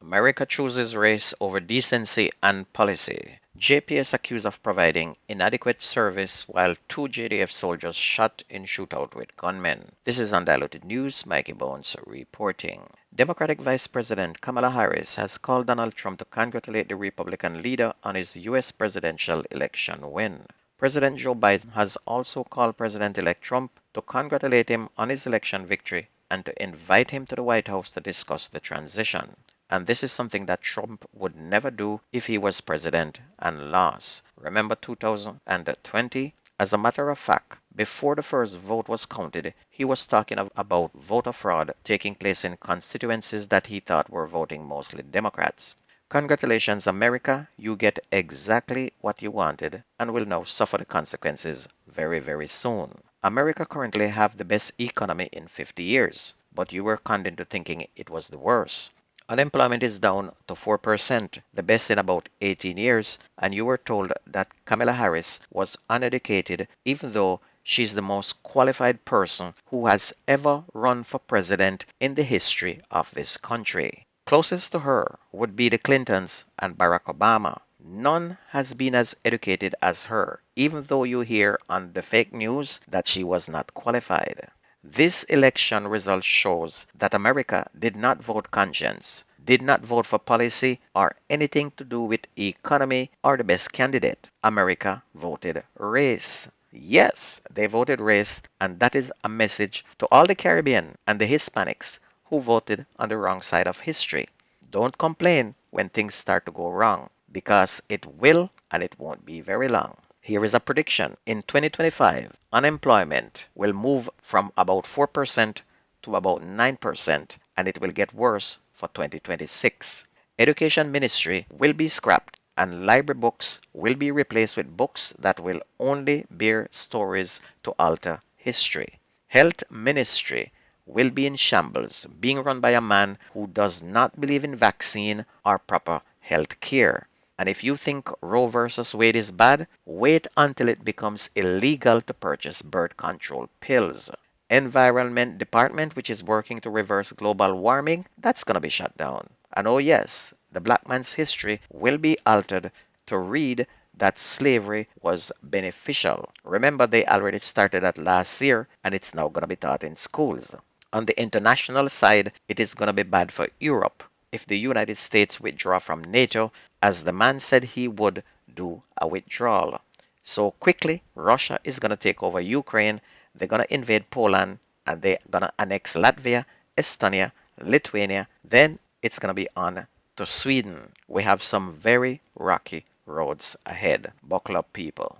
America chooses race over decency and policy. JPS accused of providing inadequate service while two JDF soldiers shot in shootout with gunmen. This is Undiluted News. Mikey Bones reporting. Democratic Vice President Kamala Harris has called Donald Trump to congratulate the Republican leader on his U.S. presidential election win. President Joe Biden has also called President-elect Trump to congratulate him on his election victory and to invite him to the White House to discuss the transition. And this is something that Trump would never do if he was president and lost. Remember 2020? As a matter of fact, before the first vote was counted, he was talking about voter fraud taking place in constituencies that he thought were voting mostly Democrats. Congratulations, America. You get exactly what you wanted and will now suffer the consequences very, very soon. America currently have the best economy in 50 years, but you were conned into thinking it was the worst. Unemployment is down to 4%, the best in about 18 years, and you were told that Kamala Harris was uneducated even though she's the most qualified person who has ever run for president in the history of this country. Closest to her would be the Clintons and Barack Obama. None has been as educated as her, even though you hear on the fake news that she was not qualified. This election result shows that America did not vote conscience, did not vote for policy or anything to do with economy or the best candidate. America voted race. Yes, they voted race, and that is a message to all the Caribbean and the Hispanics who voted on the wrong side of history. Don't complain when things start to go wrong, because it will and it won't be very long. Here is a prediction. In 2025, unemployment will move from about 4% to about 9%, and it will get worse for 2026. Education ministry will be scrapped, and library books will be replaced with books that will only bear stories to alter history. Health ministry will be in shambles, being run by a man who does not believe in vaccine or proper health care. And if you think Roe versus Wade is bad, wait until it becomes illegal to purchase birth control pills. Environment Department, which is working to reverse global warming, that's going to be shut down. And oh yes, the black man's history will be altered to read that slavery was beneficial. Remember, they already started that last year, and it's now going to be taught in schools. On the international side, it is going to be bad for Europe if the United States withdraw from NATO, as the man said he would do a withdrawal. So quickly, Russia is going to take over Ukraine, they're going to invade Poland, and they're going to annex Latvia, Estonia, Lithuania. Then it's going to be on to Sweden. We have some very rocky roads ahead. Buckle up, people.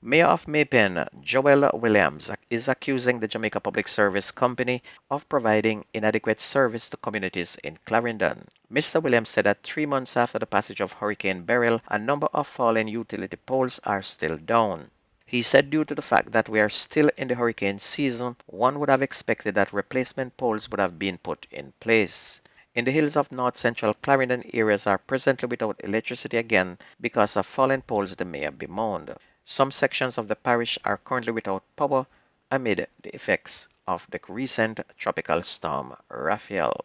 Mayor of Maypen, Joel Williams, is accusing the Jamaica Public Service Company of providing inadequate service to communities in Clarendon. Mr. Williams said that 3 months after the passage of Hurricane Beryl, a number of fallen utility poles are still down. He said due to the fact that we are still in the hurricane season, one would have expected that replacement poles would have been put in place. In the hills of north central Clarendon, areas are presently without electricity again because of fallen poles, the mayor bemoaned. Some sections of the parish are currently without power amid the effects of the recent tropical storm Raphael.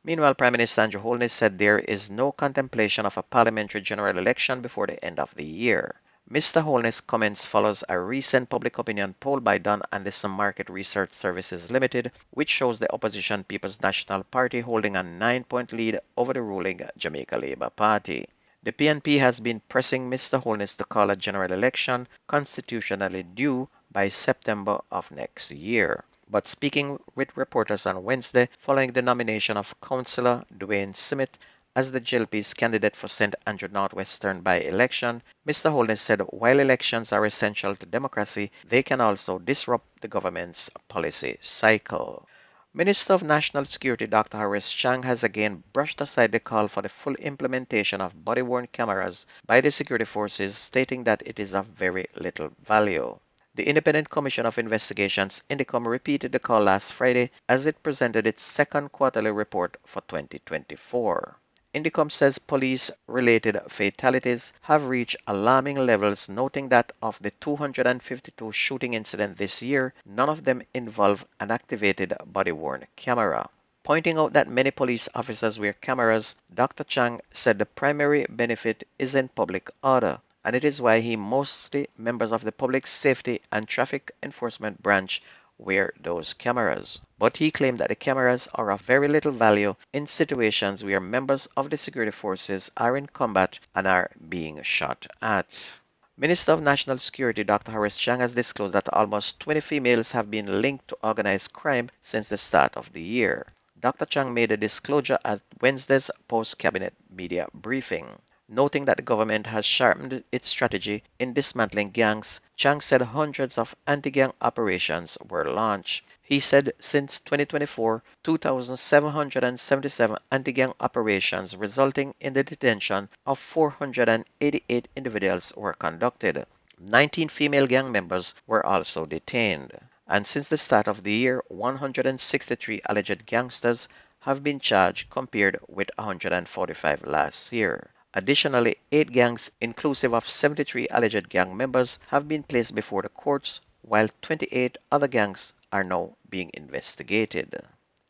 Meanwhile, Prime Minister Andrew Holness said there is no contemplation of a parliamentary general election before the end of the year. Mr. Holness' comments follows a recent public opinion poll by Don Anderson Market Research Services Limited, which shows the opposition People's National Party holding a 9-point lead over the ruling Jamaica Labour Party. The PNP has been pressing Mr. Holness to call a general election constitutionally due by September of next year. But speaking with reporters on Wednesday following the nomination of Councillor Dwayne Smith as the JLP's candidate for St. Andrew Northwestern by-election, Mr. Holness said while elections are essential to democracy, they can also disrupt the government's policy cycle. Minister of National Security Dr. Horace Chang has again brushed aside the call for the full implementation of body-worn cameras by the security forces, stating that it is of very little value. The Independent Commission of Investigations, INDECOM, repeated the call last Friday as it presented its second quarterly report for 2024. INDECOM says police-related fatalities have reached alarming levels, noting that of the 252 shooting incidents this year, none of them involve an activated body-worn camera. Pointing out that many police officers wear cameras, Dr. Chang said the primary benefit is in public order, and it is why he mostly members of the public safety and traffic enforcement branch wear those cameras. But he claimed that the cameras are of very little value in situations where members of the security forces are in combat and are being shot at. Minister of National Security Dr. Horace Chang has disclosed that almost 20 females have been linked to organized crime since the start of the year. Dr. Chang made a disclosure at Wednesday's post-cabinet media briefing. Noting that the government has sharpened its strategy in dismantling gangs, Chang said hundreds of anti-gang operations were launched. He said since 2024, 2,777 anti-gang operations resulting in the detention of 488 individuals were conducted. 19 female gang members were also detained. And since the start of the year, 163 alleged gangsters have been charged compared with 145 last year. Additionally, 8 gangs, inclusive of 73 alleged gang members, have been placed before the courts, while 28 other gangs are now being investigated.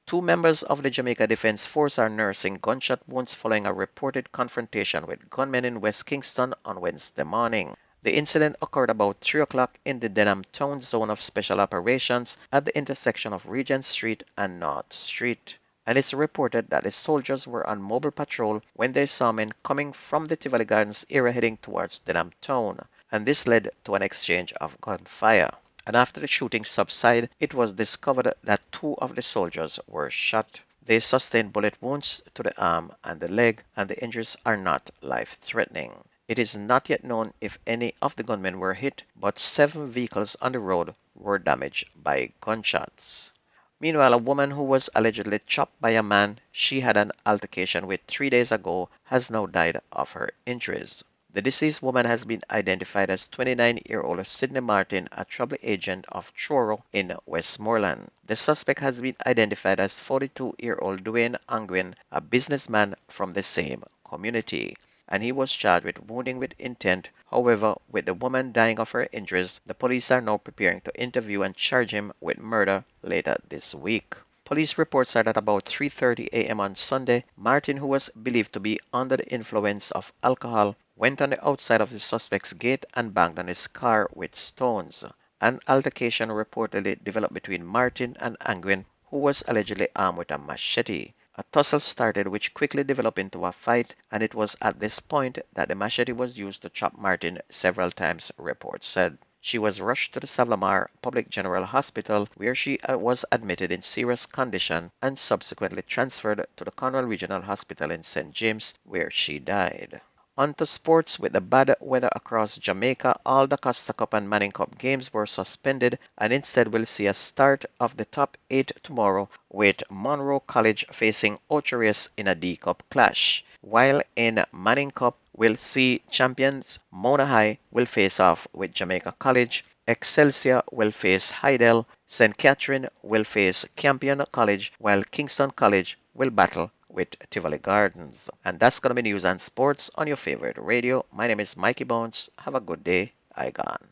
2 members of the Jamaica Defense Force are nursing gunshot wounds following a reported confrontation with gunmen in West Kingston on Wednesday morning. The incident occurred about 3 o'clock in the Denham Town Zone of Special Operations at the intersection of Regent Street and North Street, and it's reported that the soldiers were on mobile patrol when they saw men coming from the Tivoli Gardens area heading towards Denham Town, and this led to an exchange of gunfire. And after the shooting subsided, it was discovered that 2 of the soldiers were shot. They sustained bullet wounds to the arm and the leg, and the injuries are not life-threatening. It is not yet known if any of the gunmen were hit, but 7 vehicles on the road were damaged by gunshots. Meanwhile, a woman who was allegedly chopped by a man she had an altercation with 3 days ago has now died of her injuries. The deceased woman has been identified as 29-year-old Sydney Martin, a trouble agent of Truro in Westmoreland. The suspect has been identified as 42-year-old Dwayne Angwin, a businessman from the same community, and he was charged with wounding with intent. However, with the woman dying of her injuries, the police are now preparing to interview and charge him with murder later this week. Police reports are that about 3:30 a.m. on Sunday, Martin, who was believed to be under the influence of alcohol, went on the outside of the suspect's gate and banged on his car with stones. An altercation reportedly developed between Martin and Angwin, who was allegedly armed with a machete. A tussle started which quickly developed into a fight, and it was at this point that the machete was used to chop Martin several times, reports said. She was rushed to the Savlamar Public General Hospital, where she was admitted in serious condition and subsequently transferred to the Cornwall Regional Hospital in St. James, where she died. On to sports. With the bad weather across Jamaica, all the Costa Cup and Manning Cup games were suspended, and instead we'll see a start of the top 8 tomorrow, with Monroe College facing Ocho in a D-Cup clash. While in Manning Cup, we'll see champions Mona High will face off with Jamaica College, Excelsior will face Hydel, St. Catherine will face Campion College, while Kingston College will battle with Tivoli Gardens. And that's going to be news and sports on your favorite radio. My name is Mikey Bones. Have a good day. I gone.